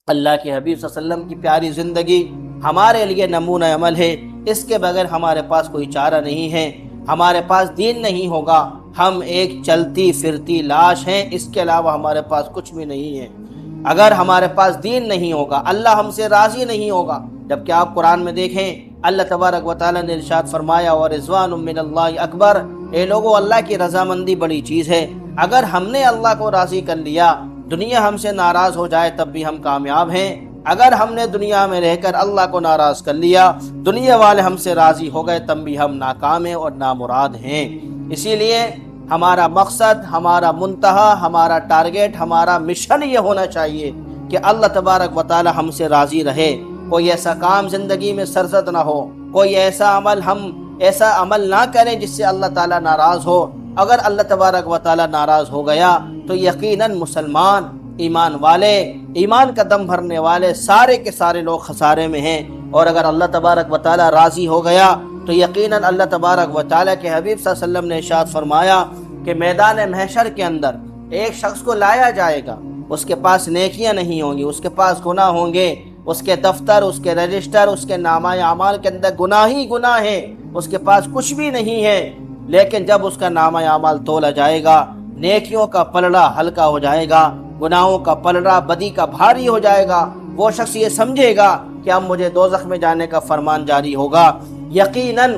اللہ کے حبیب صلی اللہ علیہ وسلم کی پیاری زندگی ہمارے لیے نمونہ عمل ہے، اس کے بغیر ہمارے پاس کوئی چارہ نہیں ہے۔ ہمارے پاس دین نہیں ہوگا، ہم ایک چلتی پھرتی لاش ہیں، اس کے علاوہ ہمارے پاس کچھ بھی نہیں ہے۔ اگر ہمارے پاس دین نہیں ہوگا، اللہ ہم سے راضی نہیں ہوگا۔ جبکہ آپ قرآن میں دیکھیں، اللہ تبارک و تعالیٰ نے ارشاد فرمایا وَرِضْوَانٌ مِّنَ اللَّهِ اکبر، اے لوگو اللہ کی رضامندی بڑی چیز ہے۔ اگر ہم نے اللہ کو راضی کر لیا، دنیا ہم سے ناراض ہو جائے تب بھی ہم کامیاب ہیں۔ اگر ہم نے دنیا میں رہ کر اللہ کو ناراض کر لیا، دنیا والے ہم سے راضی ہو گئے تب بھی ہم ناکام ہیں اور نامراد ہیں۔ اسی لیے ہمارا مقصد، ہمارا منتہا، ہمارا ٹارگیٹ، ہمارا مشن یہ ہونا چاہیے کہ اللہ تبارک و تعالی ہم سے راضی رہے۔ کوئی ایسا کام زندگی میں سرزد نہ ہو، کوئی ایسا عمل نہ کریں جس سے اللہ تعالیٰ ناراض ہو۔ اگر اللہ تبارک و تعالیٰ ناراض ہو گیا تو یقیناً مسلمان، ایمان والے، ایمان کا دم بھرنے والے سارے کے سارے لوگ خسارے میں ہیں۔ اور اگر اللہ تبارک و تعالیٰ راضی ہو گیا تو یقیناً اللہ تبارک و تعالیٰ کے حبیب صلی اللہ علیہ وسلم نے ارشاد فرمایا کہ میدان محشر کے اندر ایک شخص کو لایا جائے گا، اس کے پاس نیکیاں نہیں ہوں گی، اس کے پاس گناہ ہوں گے، اس کے دفتر، اس کے رجسٹر، اس کے نامہ اعمال کے اندر گناہ ہی گناہ ہے، اس کے پاس کچھ بھی نہیں ہے۔ لیکن جب اس کا نامہ اعمال تولا جائے گا، نیکیوں کا پلڑا ہلکا ہو جائے گا، گناہوں کا پلڑا بدی کا بھاری ہو جائے گا، وہ شخص یہ سمجھے گا کہ اب مجھے دوزخ میں جانے کا فرمان جاری ہوگا۔ یقیناً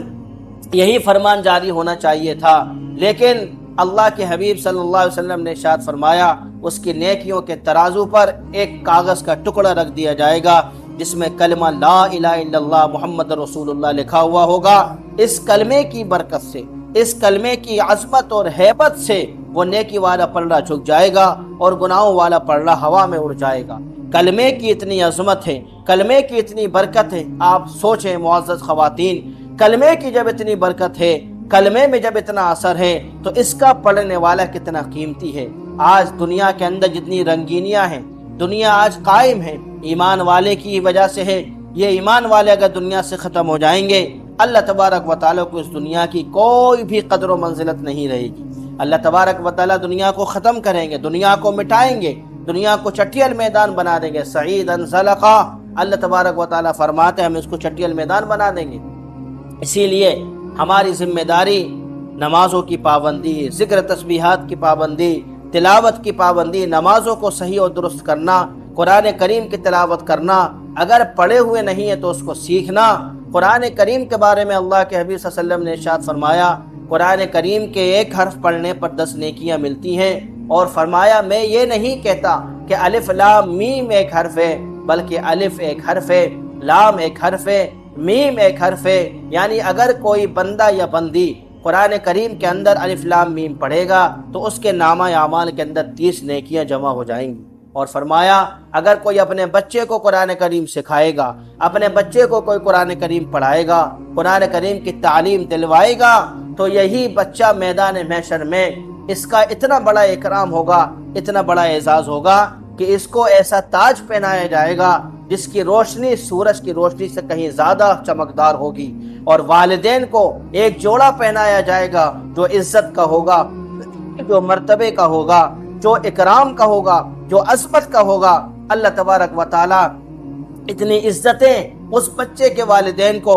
یہی فرمان جاری ہونا چاہیے تھا، لیکن اللہ کے حبیب صلی اللہ علیہ وسلم نے ارشاد فرمایا اس کی نیکیوں کے ترازو پر ایک کاغذ کا ٹکڑا رکھ دیا جائے گا جس میں کلمہ لا الہ الا اللہ محمد رسول اللہ لکھا ہوا ہوگا۔ اس کلمے کی برکت سے، اس کلمے کی عظمت اور ہیبت سے وہ نیکی والا پلڑا جھک جائے گا اور گناہوں والا پلڑا ہوا میں اڑ جائے گا۔ کلمے کی اتنی عظمت ہے، کلمے کی اتنی برکت ہے۔ آپ سوچیں معزز خواتین، کلمے کی جب اتنی برکت ہے، کلمے میں جب اتنا اثر ہے تو اس کا پڑھنے والا کتنا قیمتی ہے۔ آج دنیا کے اندر جتنی رنگینیاں ہیں، دنیا آج قائم ہے، ایمان والے کی وجہ سے ہے۔ یہ ایمان والے اگر دنیا سے ختم ہو جائیں گے، اللہ تبارک و تعالیٰ کو اس دنیا کی کوئی بھی قدر و منزلت نہیں رہے گی۔ اللہ تبارک و تعالیٰ دنیا کو ختم کریں گے، دنیا کو مٹائیں گے، دنیا کو چٹیل میدان بنا دیں گے، سعیداً زلقا۔ اللہ تبارک و تعالیٰ فرماتے ہیں ہم اس کو چٹیل میدان بنا دیں گے۔ اسی لیے ہماری ذمہ داری نمازوں کی پابندی، ذکر تسبیحات کی پابندی، تلاوت کی پابندی، نمازوں کو صحیح اور درست کرنا، قرآن کریم کی تلاوت کرنا، اگر پڑھے ہوئے نہیں ہے تو اس کو سیکھنا۔ قرآن کریم کے بارے میں اللہ کے حبیب صلی اللہ علیہ وسلم نے ارشاد فرمایا قرآن کریم کے ایک حرف پڑھنے پر 10 نیکیاں ملتی ہیں، اور فرمایا میں یہ نہیں کہتا کہ الف لام میم ایک حرف ہے، بلکہ الف ایک حرف ہے، لام ایک حرف ہے، میم ایک حرف ہے۔ یعنی اگر کوئی بندہ یا بندی قرآن کریم کے اندر الف لام میم پڑھے گا تو اس کے نامہ اعمال کے اندر 30 نیکیاں جمع ہو جائیں گی۔ اور فرمایا اگر کوئی اپنے بچے کو قرآن کریم سکھائے گا، اپنے بچے کو کوئی قرآن کریم پڑھائے گا، قرآن کریم کی تعلیم دلوائے گا، تو یہی بچہ میدان محشر میں اس کا اتنا بڑا اکرام ہوگا، اتنا بڑا اعزاز ہوگا کہ اس کو ایسا تاج پہنایا جائے گا جس کی روشنی سورج کی روشنی سے کہیں زیادہ چمکدار ہوگی، اور والدین کو ایک جوڑا پہنایا جائے گا جو عزت کا ہوگا، جو مرتبے کا ہوگا، جو اکرام کا ہوگا، جو عظمت کا ہوگا۔ اللہ تبارک و تعالی اتنی عزتیں اس بچے کے والدین کو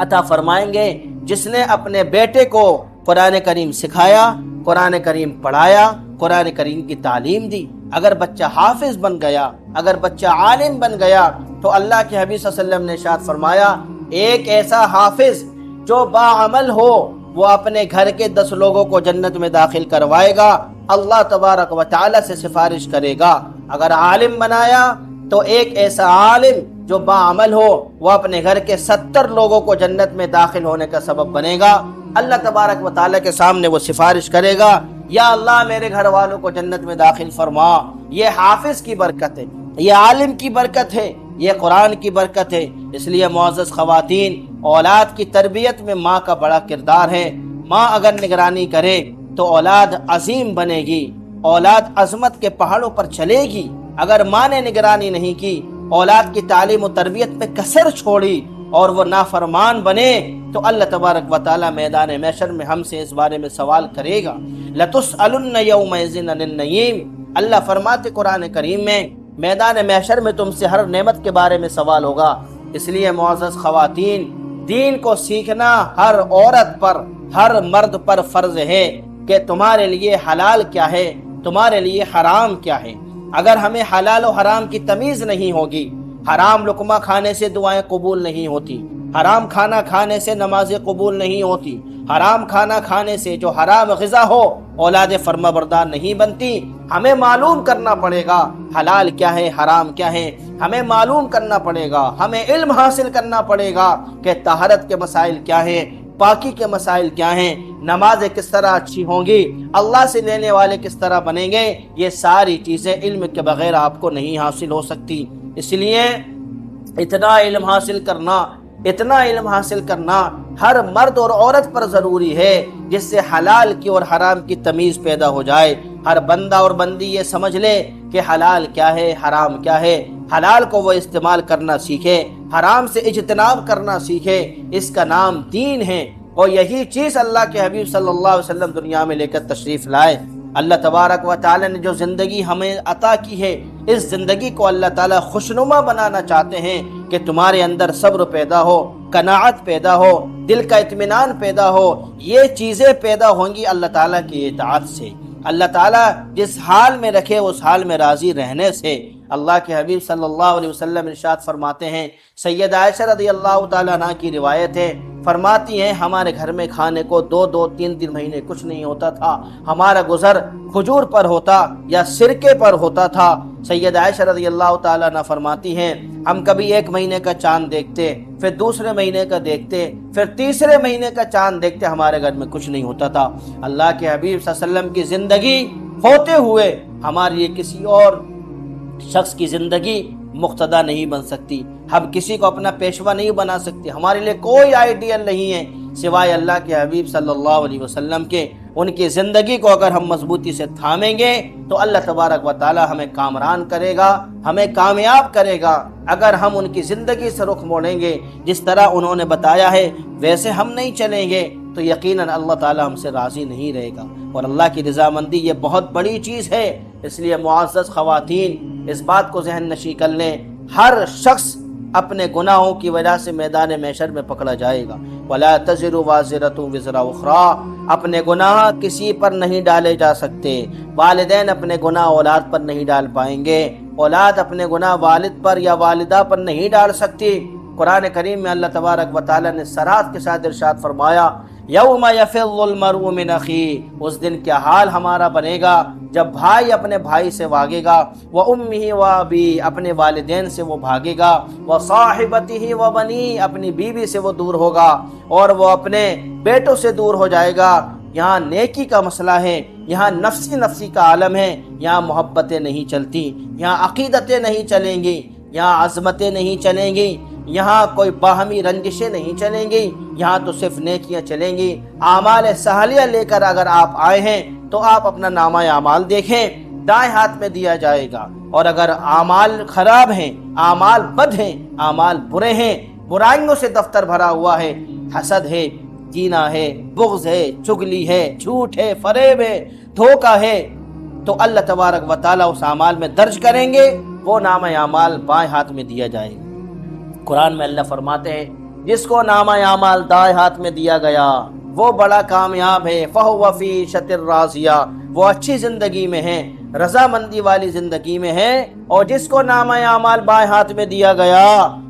عطا فرمائیں گے جس نے اپنے بیٹے کو قرآن کریم سکھایا، قرآن کریم پڑھایا، قرآن کریم کی تعلیم دی۔ اگر بچہ حافظ بن گیا، اگر بچہ عالم بن گیا تو اللہ کے حبیب صلی اللہ علیہ وسلم نے ارشاد فرمایا ایک ایسا حافظ جو باعمل ہو وہ اپنے گھر کے 10 لوگوں کو جنت میں داخل کروائے گا، اللہ تبارک و تعالی سے سفارش کرے گا۔ اگر عالم بنایا تو ایک ایسا عالم جو باعمل ہو وہ اپنے گھر کے 70 لوگوں کو جنت میں داخل ہونے کا سبب بنے گا۔ اللہ تبارک و تعالی کے سامنے وہ سفارش کرے گا یا اللہ میرے گھر والوں کو جنت میں داخل فرما۔ یہ حافظ کی برکت ہے، یہ عالم کی برکت ہے، یہ قرآن کی برکت ہے۔ اس لیے معزز خواتین، اولاد کی تربیت میں ماں کا بڑا کردار ہے۔ ماں اگر نگرانی کرے تو اولاد عظیم بنے گی، اولاد عظمت کے پہاڑوں پر چلے گی۔ اگر ماں نے نگرانی نہیں کی، اولاد کی تعلیم و تربیت پہ کسر چھوڑی اور وہ نافرمان بنے تو اللہ تبارک و تعالی میدان محشر میں ہم سے اس بارے میں سوال کرے گا۔ لَتُسْأَلُنَّ يَوْمَئِذٍ عَنِ النَّعِيمِ۔ اللہ فرماتے قرآن کریم میں میدان محشر میں تم سے ہر نعمت کے بارے میں سوال ہوگا۔ اس لیے معزز خواتین، دین کو سیکھنا ہر عورت پر، ہر مرد پر فرض ہے کہ تمہارے لیے حلال کیا ہے، تمہارے لیے حرام کیا ہے۔ اگر ہمیں حلال و حرام کی تمیز نہیں ہوگی، حرام لقمہ کھانے سے دعائیں قبول نہیں ہوتی، حرام کھانا کھانے سے نمازیں قبول نہیں ہوتی، حرام کھانا کھانے سے جو حرام غذا ہو اولاد فرما بردار نہیں بنتی۔ ہمیں معلوم کرنا پڑے گا حلال کیا ہے، حرام کیا ہے، ہمیں معلوم کرنا پڑے گا، ہمیں علم حاصل کرنا پڑے گا کہ طہارت کے مسائل کیا ہیں، پاکی کے مسائل کیا ہیں، نمازیں کس طرح اچھی ہوں گی، اللہ سے لینے والے کس طرح بنیں گے۔ یہ ساری چیزیں علم کے بغیر آپ کو نہیں حاصل ہو سکتی۔ اس لیے اتنا علم حاصل کرنا ہر مرد اور عورت پر ضروری ہے، جس سے حلال کی اور حرام کی تمیز پیدا ہو جائے۔ ہر بندہ اور بندی یہ سمجھ لے کہ حلال کیا ہے، حرام کیا ہے، حلال کو وہ استعمال کرنا سیکھے، حرام سے اجتناب کرنا سیکھے۔ اس کا نام دین ہے، اور یہی چیز اللہ کے حبیب صلی اللہ علیہ وسلم دنیا میں لے کر تشریف لائے۔ اللہ تبارک و تعالی نے جو زندگی ہمیں عطا کی ہے، اس زندگی کو اللہ تعالیٰ خوشنما بنانا چاہتے ہیں کہ تمہارے اندر صبر پیدا ہو، قناعت پیدا ہو، دل کا اطمینان پیدا ہو۔ یہ چیزیں پیدا ہوں گی اللہ تعالیٰ کی اطاعت سے، اللہ تعالیٰ جس حال میں رکھے اس حال میں راضی رہنے سے۔ اللہ کے حبیب صلی اللہ علیہ وسلم ارشاد فرماتے ہیں، سید عائشہ رضی اللہ تعالیٰ عنہ کی روایت ہے، فرماتی ہیں ہمارے گھر میں کھانے کو دو تین مہینے کچھ نہیں ہوتا تھا، ہمارا گزر کھجور پر ہوتا یا سرکے پر ہوتا تھا۔ سید عائشہ رضی اللہ تعالیٰ عنہ فرماتی ہیں ہم کبھی 1 مہینے کا چاند دیکھتے، پھر دوسرے مہینے کا دیکھتے، پھر تیسرے مہینے کا چاند دیکھتے، ہمارے گھر میں کچھ نہیں ہوتا تھا۔ اللہ کے حبیب صلی اللہ علیہ وسلم کی زندگی ہوتے ہوئے ہمارے لیے کسی اور شخص کی زندگی مقتدا نہیں بن سکتی، ہم کسی کو اپنا پیشوا نہیں بنا سکتے، ہمارے لیے کوئی آئیڈیل نہیں ہے سوائے اللہ کے حبیب صلی اللہ علیہ وسلم کے۔ ان کی زندگی کو اگر ہم مضبوطی سے تھامیں گے تو اللہ تبارک و تعالی ہمیں کامران کرے گا، ہمیں کامیاب کرے گا۔ اگر ہم ان کی زندگی سے رخ موڑیں گے، جس طرح انہوں نے بتایا ہے ویسے ہم نہیں چلیں گے، تو یقیناً اللہ تعالی ہم سے راضی نہیں رہے گا، اور اللہ کی رضامندی یہ بہت بڑی چیز ہے۔ اس لیے معزز خواتین، اس بات کو ذہن نشین کر لیں، ہر شخص اپنے گناہوں کی وجہ سے میدان محشر میں پکڑا جائے گا۔ وَلَا تَزِرُ وَازِرَةٌ وِزْرَ أُخْرَىٰ، اپنے گناہ کسی پر نہیں ڈالے جا سکتے۔ والدین اپنے گناہ اولاد پر نہیں ڈال پائیں گے، اولاد اپنے گناہ والد پر یا والدہ پر نہیں ڈال سکتی۔ قرآن کریم میں اللہ تبارک و تعالی نے صراط کے ساتھ ارشاد فرمایا، یوم یفر المرء من اخیہ، اس دن کیا حال ہمارا بنے گا جب بھائی اپنے بھائی سے بھاگے گا، وامہ وابی، اپنے والدین سے وہ بھاگے گا، وصاحبتہ وبنی، اپنی بیوی سے وہ دور ہوگا، اور وہ اپنے بیٹوں سے دور ہو جائے گا۔ یہاں نیکی کا مسئلہ ہے، یہاں نفسی کا عالم ہے، یہاں محبتیں نہیں چلتی، یہاں عقیدتیں نہیں چلیں گی، یہاں عظمتیں نہیں چلیں گی، یہاں کوئی باہمی رنجشیں نہیں چلیں گی، یہاں تو صرف نیکیاں چلیں گی۔ اعمال صالحہ لے کر اگر آپ آئے ہیں تو آپ اپنا نامہ اعمال دیکھیں، دائیں ہاتھ میں دیا جائے گا، اور اگر اعمال خراب ہیں، اعمال بد ہیں، اعمال برے ہیں، برائیوں سے دفتر بھرا ہوا ہے، حسد ہے، کینہ ہے، بغض ہے، چغلی ہے، جھوٹ ہے، فریب ہے، دھوکہ ہے، تو اللہ تبارک و تعالیٰ اس اعمال میں درج کریں گے، وہ نامہ اعمال بائیں ہاتھ میں دیا جائے گا۔ قرآن میں اللہ فرماتے ہیں جس کو نامہ اعمال دائیں ہاتھ میں دیا گیا وہ بڑا کامیاب ہے، فَهُوَ فِي عِيشَةٍ رَاضِيَةٍ، وہ اچھی زندگی میں ہے، رضامندی والی زندگی میں ہے۔ اور جس کو نامہ اعمال بائیں ہاتھ میں دیا گیا،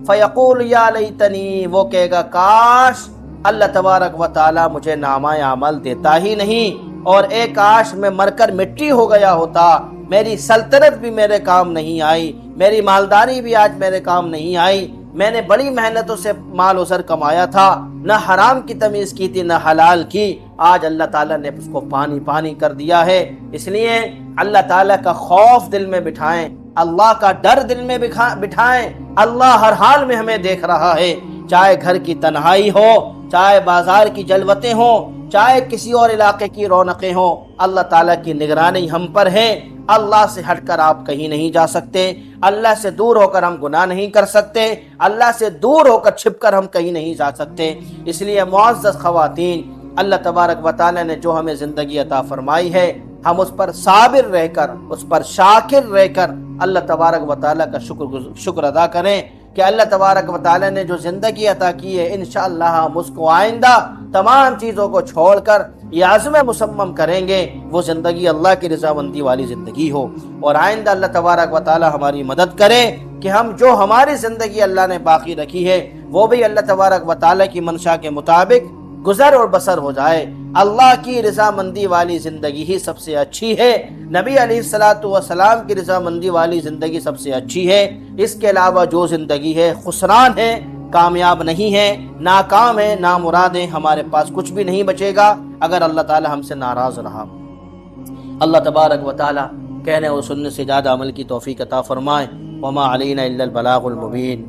فَيَقُولُ يَا لَيْتَنِي، وہ کہے گا کاش اللہ تبارک و تعالی مجھے نامہ اعمال دیتا ہی نہیں، اور ایک کاش میں مر کر مٹی ہو گیا ہوتا، میری سلطنت بھی میرے کام نہیں آئی، میری مالداری بھی آج میرے کام نہیں آئی، میں نے بڑی محنتوں سے مال و زر کمایا تھا، نہ حرام کی تمیز کی تھی نہ حلال کی، آج اللہ تعالیٰ نے اس کو پانی کر دیا ہے۔ اس لیے اللہ تعالیٰ کا خوف دل میں بٹھائیں، اللہ کا ڈر دل میں بٹھائیں۔ اللہ ہر حال میں ہمیں دیکھ رہا ہے، چاہے گھر کی تنہائی ہو، چاہے بازار کی جلوتیں ہوں، چاہے کسی اور علاقے کی رونقیں ہوں، اللہ تعالیٰ کی نگرانی ہم پر ہے۔ اللہ سے ہٹ کر آپ کہیں نہیں جا سکتے، اللہ سے دور ہو کر ہم گناہ نہیں کر سکتے، اللہ سے دور ہو کر چھپ کر ہم کہیں نہیں جا سکتے۔ اس لیے معزز خواتین، اللہ تبارک و تعالی نے جو ہمیں زندگی عطا فرمائی ہے، ہم اس پر صابر رہ کر، اس پر شاکر رہ کر اللہ تبارک و تعالیٰ کا شکر ادا کریں کہ اللہ تبارک و تعالیٰ نے جو زندگی عطا کی ہے، انشاءاللہ ہم اس کو آئندہ تمام چیزوں کو چھوڑ کر یہ عزم مصمم کریں گے وہ زندگی اللہ کی رضامندی والی زندگی ہو، اور آئندہ اللہ تبارک و تعالیٰ ہماری مدد کرے کہ ہم جو ہماری زندگی اللہ نے باقی رکھی ہے وہ بھی اللہ تبارک و تعالیٰ کی منشا کے مطابق گزر اور بسر ہو جائے۔ اللہ کی رضامندی والی زندگی ہی سب سے اچھی ہے، نبی علیہ السلام کی رضامندی والی زندگی سب سے اچھی ہے۔ اس کے علاوہ جو زندگی ہے خسران ہے، کامیاب نہیں ہے، ناکام ہے، نامراد ہے، ہمارے پاس کچھ بھی نہیں بچے گا اگر اللہ تعالی ہم سے ناراض رہا۔ اللہ تبارک و تعالی کہنے اور سننے سے زیادہ عمل کی توفیق عطا فرمائے۔ وما علینا الا البلاغ المبین۔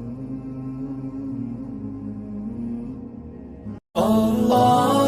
اللہ